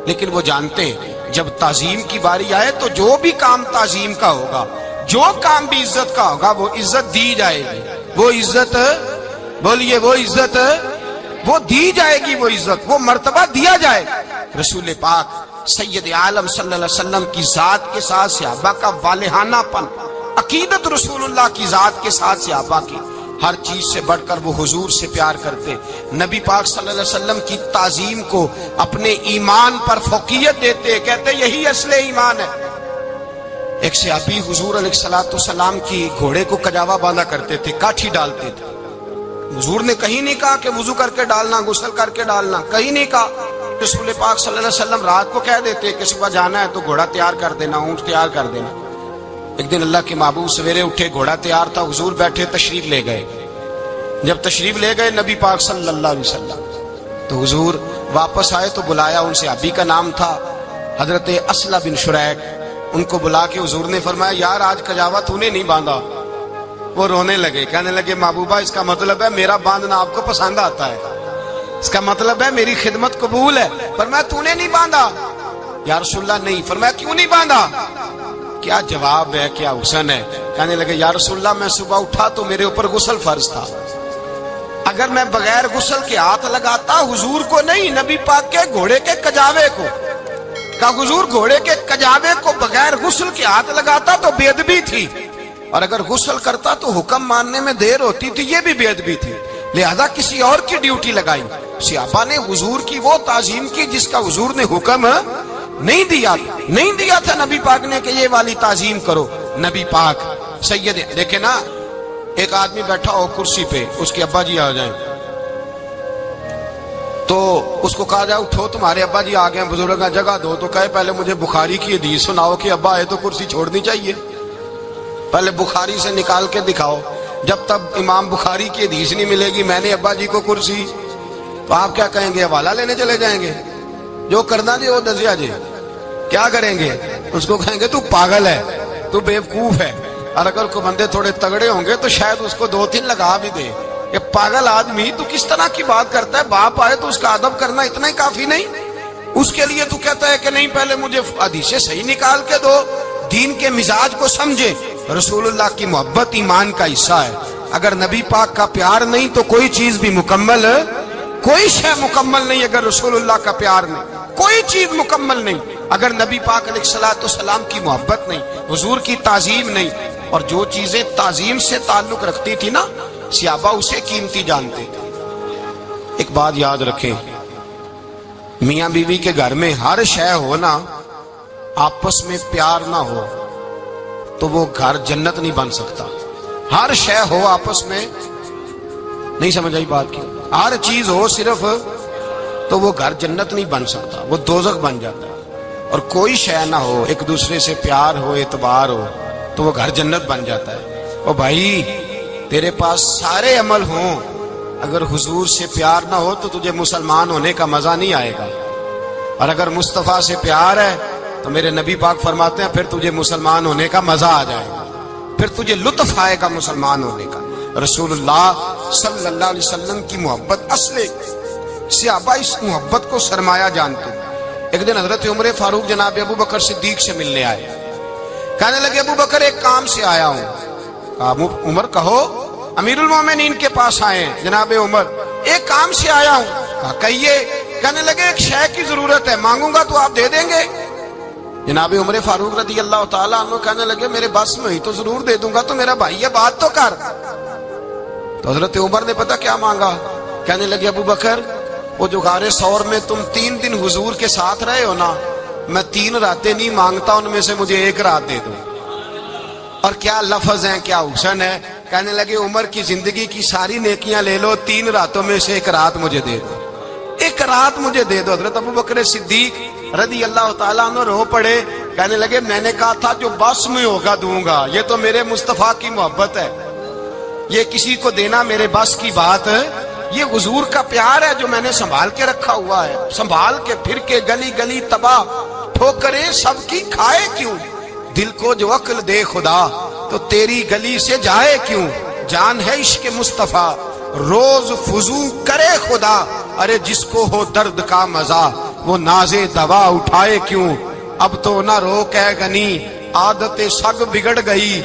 لیکن وہ جانتے ہیں جب تعظیم کی باری آئے تو جو بھی کام تعظیم کا ہوگا، جو کام بھی عزت کا ہوگا وہ عزت دی جائے گی، وہ عزت بولیے، وہ عزت وہ دی جائے گی، وہ عزت وہ مرتبہ دیا جائے گا۔ رسول پاک سید عالم صلی اللہ علیہ وسلم کی ذات کے ساتھ صحابہ کا والہانہ پن، عقیدت رسول اللہ کی ذات کے ساتھ صحابہ کی، ہر چیز سے بڑھ کر وہ حضور سے پیار کرتے، نبی پاک صلی اللہ علیہ وسلم کی تعظیم کو اپنے ایمان پر فوقیت دیتے، کہتے یہی اصل ایمان ہے۔ ایک صحابی حضور علیہ الصلوۃ والسلام کی گھوڑے کو کجاوا باندھا کرتے تھے، کاٹھی ڈالتے تھے، حضور نے کہیں نہیں کہا کہ وضو کر کے ڈالنا، غسل کر کے ڈالنا، کہیں نہیں کہا۔ رسول پاک صلی اللہ علیہ وسلم رات کو کہہ دیتے کہ صبح جانا ہے تو گھوڑا تیار کر دینا، اونٹ تیار کر دینا۔ ایک دن اللہ کے محبوب سویرے اٹھے، گھوڑا تیار تھا، حضور بیٹھے تشریف لے گئے، جب تشریف لے گئے نبی پاک صلی اللہ علیہ وسلم تو حضور واپس آئے تو بلایا ان سے، ابی کا نام تھا حضرت اسلح بن شریک، ان کو بلا کے حضور نے فرمایا یار آج کجاوا تو نے نہیں باندھا۔ وہ رونے لگے، کہنے لگے محبوبہ اس کا مطلب ہے میرا باندھنا آپ کو پسند آتا ہے، اس کا مطلب ہے میری خدمت قبول ہے۔ فرمایا تو نے نہیں باندھا؟ یا رسول اللہ نہیں۔ فرمایا کیوں نہیں باندھا؟ کیا جواب ہے، کیا حسن ہے۔ کہنے لگے یا رسول اللہ میں صبح اٹھا تو میرے اوپر غسل فرض تھا، اگر میں بغیر غسل کے ہاتھ لگاتا حضور کو نہیں نبی پاک کے گھوڑے کے کجاوے کو، کہا حضور گھوڑے کے کجاوے کو بغیر غسل کے ہاتھ لگاتا تو بے ادبی تھی، اور اگر غسل کرتا تو حکم ماننے میں دیر ہوتی تھی، یہ بھی بے ادبی تھی، لہذا کسی اور کی ڈیوٹی لگائی۔ صحابہ نے حضور کی وہ تعظیم کی جس کا حضور نے حکم نہیں دیا تھا نبی پاک نے کہ یہ والی تعظیم کرو۔ نبی پاک سید دیکھیں نا، ایک آدمی بیٹھا ہو کرسی پہ، اس کے ابا جی آ جائیں تو اس کو کہا جائے اٹھو تمہارے ابا جی آ گئے بزرگ جگہ دو، تو کہے پہلے مجھے بخاری کی حدیث سناؤ کہ ابا آئے تو کرسی چھوڑنی چاہیے، پہلے بخاری سے نکال کے دکھاؤ۔ جب تک امام بخاری کی حدیث نہیں ملے گی میں نے ابا جی کو کرسی، تو آپ کیا کہیں گے؟ حوالہ لینے چلے جائیں گے، جو کرنا جی وہ دسیا جی، کیا کریں گے؟ اس کو کہیں گے تو پاگل ہے، تو بیوقوف ہے، اور اگر کوئی بندے تھوڑے تگڑے ہوں گے تو شاید اس کو 2-3 لگا بھی دے کہ پاگل آدمی تو کس طرح کی بات کرتا ہے، باپ آئے تو اس کا ادب کرنا اتنا ہی کافی نہیں؟ اس کے لیے تو کہتا ہے کہ نہیں پہلے مجھے حدیثیں صحیح نکال کے دو، دین کے مزاج کو سمجھے۔ رسول اللہ کی محبت ایمان کا حصہ ہے، اگر نبی پاک کا پیار نہیں تو کوئی چیز بھی مکمل، کوئی شے مکمل نہیں، اگر رسول اللہ کا پیار نہیں کوئی چیز مکمل نہیں، اگر نبی پاک علیہ الصلوۃ والسلام کی محبت نہیں، حضور کی تعظیم نہیں، اور جو چیزیں تعظیم سے تعلق رکھتی تھی نا صحابہ اسے قیمتی جانتے تھے۔ ایک بات یاد رکھیں، میاں بیوی کے گھر میں ہر شے ہو نا، آپس میں پیار نہ ہو تو وہ گھر جنت نہیں بن سکتا۔ ہر شے ہو آپس میں، نہیں سمجھ آئی بات کی، ہر چیز ہو صرف تو وہ گھر جنت نہیں بن سکتا، وہ دوزخ بن جاتا ہے۔ اور کوئی شے نہ ہو، ایک دوسرے سے پیار ہو، اعتبار ہو تو وہ گھر جنت بن جاتا ہے۔ او بھائی تیرے پاس سارے عمل ہوں، اگر حضور سے پیار نہ ہو تو تجھے مسلمان ہونے کا مزہ نہیں آئے گا، اور اگر مصطفیٰ سے پیار ہے تو میرے نبی پاک فرماتے ہیں پھر تجھے مسلمان ہونے کا مزہ آ جائے گا، پھر تجھے لطف آئے گا مسلمان ہونے کا۔ رسول اللہ صلی اللہ علیہ وسلم کی محبت اصل، صحابہ اس محبت کو سرمایہ جانتے۔ ایک دن حضرت عمر فاروق جناب ابو بکر صدیق سے ملنے آئے، کہنے لگے ابو بکر ایک کام سے آیا ہوں۔ کہا عمر کہو، امیر المومنین کے پاس آئے ہیں جناب عمر، ایک کام سے آیا ہوں۔ کہا کہیے۔ کہنے لگے ایک شے کی ضرورت ہے، مانگوں گا تو آپ دے دیں گے؟ جناب عمر فاروق رضی اللہ تعالیٰ عنہ کہنے لگے میرے بس میں ہی تو ضرور دے دوں گا، تو میرا بھائی ہے بات تو کر۔ تو حضرت عمر نے پتہ کیا مانگا؟ کہنے لگے ابو بکر وہ جو غار ثور میں تم 3 دن حضور کے ساتھ رہے ہو نا، میں 3 راتیں نہیں مانگتا، ان میں سے مجھے 1 رات دے دو۔ اور کیا لفظ ہیں، کیا حسن ہے۔ کہنے لگے عمر کی زندگی کی ساری نیکیاں لے لو، 3 راتوں میں سے 1 رات مجھے دے دو، 1 رات مجھے دے دو۔ حضرت ابو بکر صدیق رضی اللہ تعالیٰ عنہ رو پڑے، کہنے لگے میں نے کہا تھا جو بس میں ہوگا دوں گا، یہ تو میرے مصطفیٰ کی محبت ہے، یہ کسی کو دینا میرے بس کی بات ہے، یہ حضور کا پیار ہے جو میں نے سنبھال کے رکھا ہوا ہے، سنبھال کے پھر کے گلی گلی تباہ، ٹھوکریں سب کی کھائے کیوں، دل کو جو عقل دے خدا تو تیری گلی سے جائے کیوں، جان ہے عشق مصطفیٰ روز فضو کرے خدا، ارے جس کو ہو درد کا مزہ وہ ناز دوا اٹھائے کیوں، اب تو نہ روک ہے غنی عادت سگ بگڑ گئی،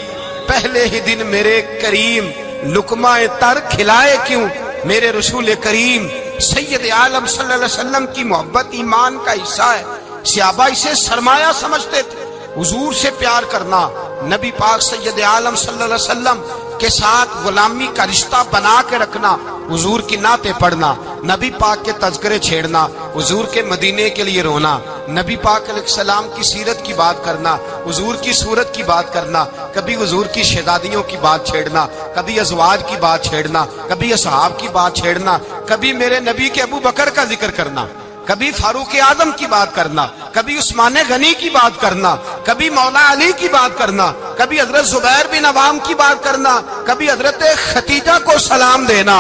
پہلے ہی دن میرے کریم لقمہ تر کھلائے کیوں۔ میرے رسول کریم سید عالم صلی اللہ علیہ وسلم کی محبت ایمان کا حصہ ہے، صحابہ اسے سرمایہ سمجھتے تھے۔ حضور سے پیار کرنا، نبی پاک سید عالم صلی اللہ علیہ وسلم کے ساتھ غلامی کا رشتہ بنا کے رکھنا، حضور کی نعتیں پڑھنا، نبی پاک کے تذکرے چھیڑنا، حضور کے مدینے کے لیے رونا، نبی پاک علیہ السلام کی سیرت کی بات کرنا، حضور کی صورت کی بات کرنا، کبھی حضور کی شہزادیوں کی بات چھیڑنا، کبھی ازواج کی بات چھیڑنا، کبھی اصحاب کی بات چھیڑنا، کبھی میرے نبی کے ابو بکر کا ذکر کرنا، کبھی فاروق اعظم کی بات کرنا، کبھی عثمان غنی کی بات کرنا، کبھی مولا علی کی بات کرنا، کبھی حضرت زبیر بن عوام کی بات کرنا، کبھی حضرت ختیجہ کو سلام دینا،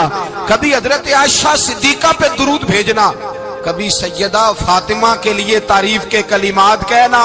کبھی حضرت عائشہ صدیقہ پہ درود بھیجنا، کبھی سیدہ فاطمہ کے لیے تعریف کے کلمات کہنا.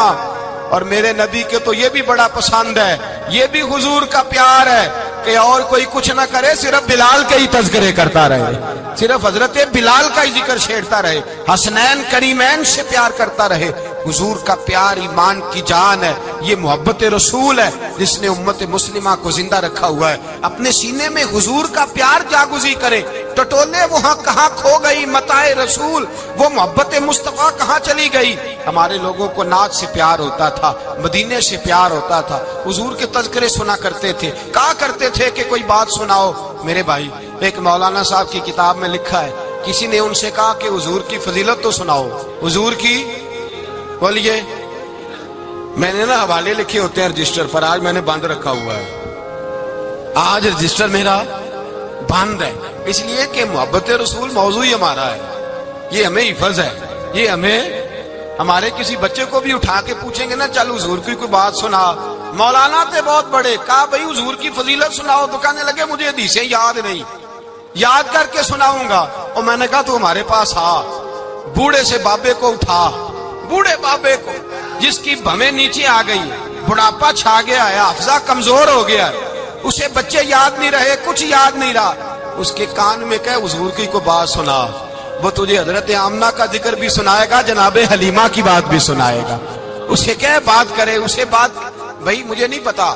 اور میرے نبی کے تو یہ بھی بڑا پسند ہے، یہ بھی حضور کا پیار ہے کہ اور کوئی کچھ نہ کرے، صرف بلال کے ہی تذکرے کرتا رہے، صرف حضرت بلال کا ہی ذکر چھیڑتا رہے، حسنین کریمین سے پیار کرتا رہے. حضور کا پیار ایمان کی جان ہے، یہ محبت رسول ہے جس نے امت مسلمہ کو زندہ رکھا ہوا ہے. اپنے سینے میں حضور کا پیار جاگزی کرے. ٹٹولے وہاں کہاں کھو گئی متاع رسول، وہ محبت مصطفیٰ کہاں چلی گئی. ہمارے لوگوں کو نعت سے پیار ہوتا تھا، مدینے سے پیار ہوتا تھا، حضور کے تذکرے سنا کرتے تھے، کہا کرتے تھے کہ کوئی بات سناؤ. میرے بھائی، ایک مولانا صاحب کی کتاب میں لکھا ہے، کسی نے ان سے کہا کہ حضور کی فضیلت تو سناؤ، حضور کی. بولیے. میں نے نا حوالے لکھے ہوتے ہیں رجسٹر پر، آج میں نے بند رکھا ہوا ہے، آج رجسٹر میرا بند ہے، اس لیے کہ محبت رسول موضوع ہی ہمارا ہے، یہ ہمیں حفظ ہے. یہ ہمیں ہمارے کسی بچے کو بھی اٹھا کے پوچھیں گے نا چل حضور کی کوئی بات سنا، مولانا تھے بہت بڑے، کہا بھائی حضور کی فضیلت سناؤ، تو کہنے لگے مجھے حدیثیں یاد نہیں، یاد کر کے سناؤں گا. اور میں نے کہا تو ہمارے پاس آ، بوڑھے سے بابے کو اٹھا، بوڑھے بابے کو جس کی بھویں نیچے آ گئی، بڑھاپا چھا گیا ہے، حافظہ کمزور ہو گیا ہے، اسے بچے یاد نہیں رہے، کچھ یاد نہیں رہا، اس کے کان میں کہے حضور کی کوئی بات سنا. وہ تجھے حضرت آمنہ کا ذکر بھی سنائے گا، جناب حلیمہ کی بات بھی سنائے گا. اسے کہے بات کرے، اسے بات. بھائی مجھے نہیں پتا،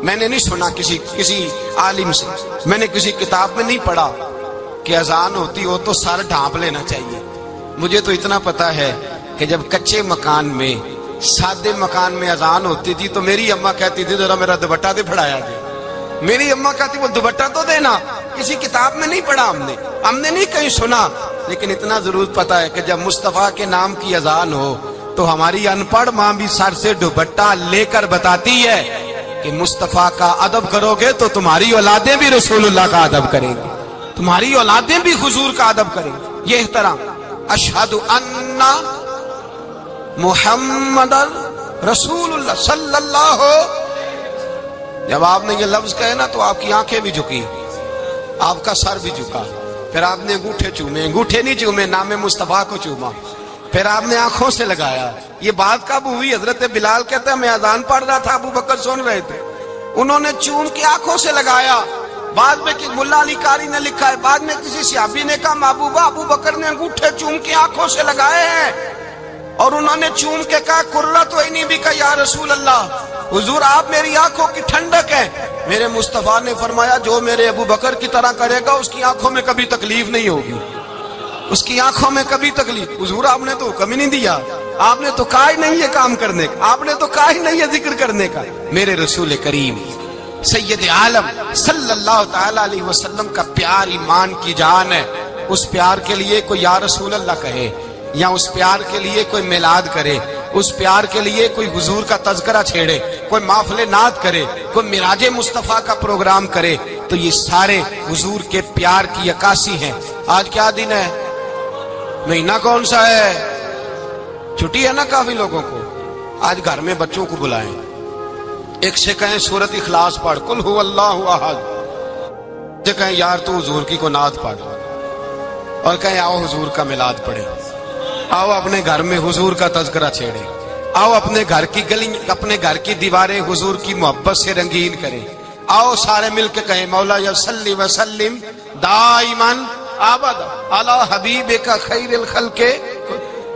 میں نے نہیں سنا کسی عالم سے، میں نے کسی کتاب میں نہیں پڑھا کہ اذان ہوتی ہو تو سر ڈھانپ لینا چاہیے. مجھے تو اتنا پتا ہے کہ جب کچے مکان میں، سادے مکان میں اذان ہوتی تھی تو میری اماں کہتی تھی ذرا میرا دوپٹہ دے پھڑایا جائے. میری اماں کہتی وہ دوپٹہ تو دینا. کسی کتاب میں نہیں پڑھا ہم نے نہیں کہیں سنا، لیکن اتنا ضرور پتا ہے کہ جب مصطفیٰ کے نام کی اذان ہو تو ہماری ان پڑھ ماں بھی سر سے دوپٹہ لے کر بتاتی ہے کہ مصطفیٰ کا ادب کرو گے تو تمہاری اولادیں بھی رسول اللہ کا ادب کریں گی، تمہاری اولادیں بھی حضور کا ادب کریں گی. یہ احترام. اشہد ان محمد رسول اللہ صلی اللہ. جب آپ نے یہ لفظ کہے نا تو آپ کی آنکھیں بھی جھکی، آپ کا سر بھی جھکا، پھر آپ نے انگوٹھے چومے، انگوٹھے نہیں چومے، نام مصطفیٰ کو چوما، پھر آپ نے آنکھوں سے لگایا. یہ بات کب ہوئی؟ حضرت بلال کہتے ہیں میں اذان پڑھ رہا تھا، ابو بکر سن رہے تھے، انہوں نے چوم کے آنکھوں سے لگایا. بعد میں ملا علی قاری نے لکھا ہے، بعد میں کسی صحابی نے کہا محبوبہ ابو بکر نے انگوٹھے چوم کے آنکھوں سے لگائے ہیں، اور انہوں نے چوم کے کہا قرۃ عینی بک یا رسول اللہ، حضور آپ میری آنکھوں کی ٹھنڈک ہے. میرے مصطفیٰ نے فرمایا جو میرے ابو بکر کی طرح کرے گا اس کی آنکھوں میں کبھی تکلیف نہیں ہوگی، اس کی آنکھوں میں کبھی تکلیف. حضور آپ نے تو حکم ہی نہیں دیا، آپ نے تو کہا ہی نہیں یہ کام کرنے کا، آپ نے تو کہا ہی نہیں یہ ذکر کرنے کا. میرے رسول کریم سید عالم صلی اللہ تعالی علیہ وسلم کا پیار ایمان کی جان ہے. اس پیار کے لیے کوئی یا رسول اللہ کہے، یا اس پیار کے لیے کوئی میلاد کرے، اس پیار کے لیے کوئی حضور کا تذکرہ چھیڑے، کوئی محفل نعت کرے، کوئی معراج مصطفیٰ کا پروگرام کرے، تو یہ سارے حضور کے پیار کی عکاسی ہیں. آج کیا دن ہے؟ مہینہ کون سا ہے؟ چھٹی ہے نا کافی لوگوں کو. آج گھر میں بچوں کو بلائیں، ایک سے کہیں سورۃ اخلاص پڑھ، قل هو اللہ احد، سے کہیں یار تو حضور کی کو نعت پڑھ، اور کہیں آؤ حضور کا میلاد پڑھیں، آؤ اپنے گھر میں حضور کا تذکرہ چھیڑیں، آؤ اپنے گھر کی گلی، اپنے گھر کی دیواریں حضور کی محبت سے رنگین کریں. آؤ سارے مل کے کہیں مولا یا صلی وسلم دائما ابدا علی حبیبک خیر الخلق.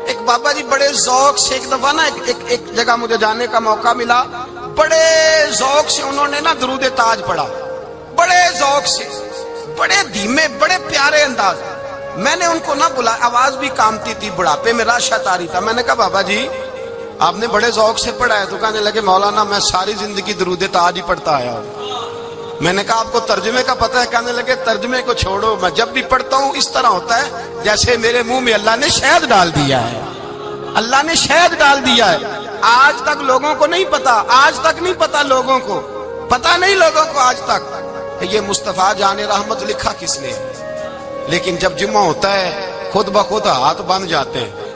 ایک بابا جی بڑے ذوق سے ایک دفعہ نا ایک جگہ مجھے جانے کا موقع ملا، بڑے ذوق سے انہوں نے نا درود تاج پڑھا، بڑے ذوق سے، بڑے دھیمے، بڑے پیارے انداز. میں نے ان کو نہ بلایا، آواز بھی کامتی تھی، بڑھاپے میں راشت آ رہی تھا. میں نے کہا بابا جی آپ نے بڑے ذوق سے پڑھا ہے؟ تو کہنے لگے مولانا میں ساری زندگی درود تاج ہی پڑھتا آیا ہوں. میں نے کہا آپ کو ترجمے کا پتہ ہے؟ کہنے لگے ترجمے کو چھوڑو، میں جب بھی پڑھتا ہوں اس طرح ہوتا ہے جیسے میرے منہ میں اللہ نے شہد ڈال دیا ہے، اللہ نے شہد ڈال دیا ہے. آج تک لوگوں کو نہیں پتا، آج تک نہیں پتا لوگوں کو، پتا نہیں لوگوں کو آج تک یہ مصطفیٰ جان رحمت لکھا کس نے. لیکن جب جمعہ ہوتا ہے خود بخود ہاتھ بن جاتے ہیں.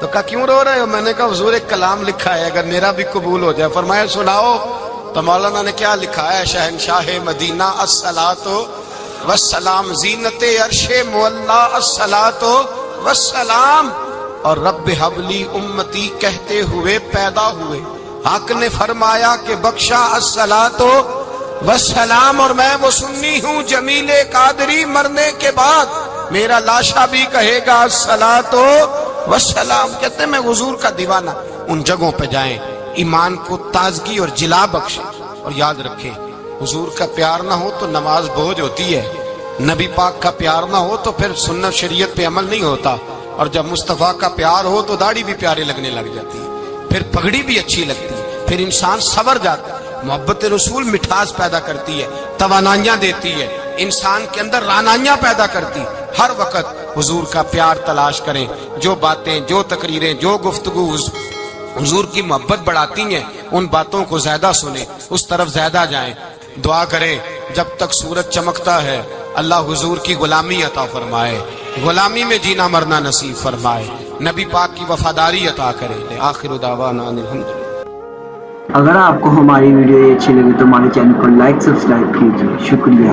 تو کہا کیوں رو رہے ہو؟ میں نے کہا حضور ایک کلام لکھا ہے اگر میرا بھی قبول ہو جائے. فرمایا سناؤ. تو مولانا نے کیا لکھا ہے؟ شہنشاہ مدینہ الصلاۃ والسلام، زینت عرش مولا الصلاۃ والسلام، اور رب حبلی امتی کہتے ہوئے پیدا ہوئے. حق نے فرمایا کہ بخشا الصلاۃ والسلام، اور میں وہ سنی ہوں جمیل قادری مرنے کے بعد میرا لاشا بھی کہے گا الصلاۃ والسلام. کہتے ہیں میں حضور کا دیوانہ. ان جگہوں پہ جائیں، ایمان کو تازگی اور جلا بخشے. اور یاد رکھیں حضور کا پیار نہ ہو تو نماز بوجھ ہوتی ہے، نبی پاک کا پیار نہ ہو تو پھر سنت شریعت پہ عمل نہیں ہوتا، اور جب مصطفیٰ کا پیار ہو تو داڑھی بھی پیارے لگنے لگ جاتی ہے، پھر پگڑی بھی اچھی لگتی ہے، پھر انسان سنور جاتا ہے. محبت رسول مٹھاس پیدا کرتی ہے، توانائیاں دیتی ہے، انسان کے اندر رانائیاں پیدا کرتی. ہر وقت حضور کا پیار تلاش کریں. جو باتیں، جو تقریریں، جو گفتگو حضور کی محبت بڑھاتی ہیں ان باتوں کو زیادہ سنیں، اس طرف زیادہ جائیں. دعا کریں جب تک سورج چمکتا ہے اللہ حضور کی غلامی عطا فرمائے، غلامی میں جینا مرنا نصیب فرمائے، نبی پاک کی وفاداری عطا کرے. آخر دعوانا ان الحمدللہ. اگر آپ کو ہماری ویڈیو اچھی لگی تو ہمارے چینل کو لائک سبسکرائب کیجیے. شکریہ.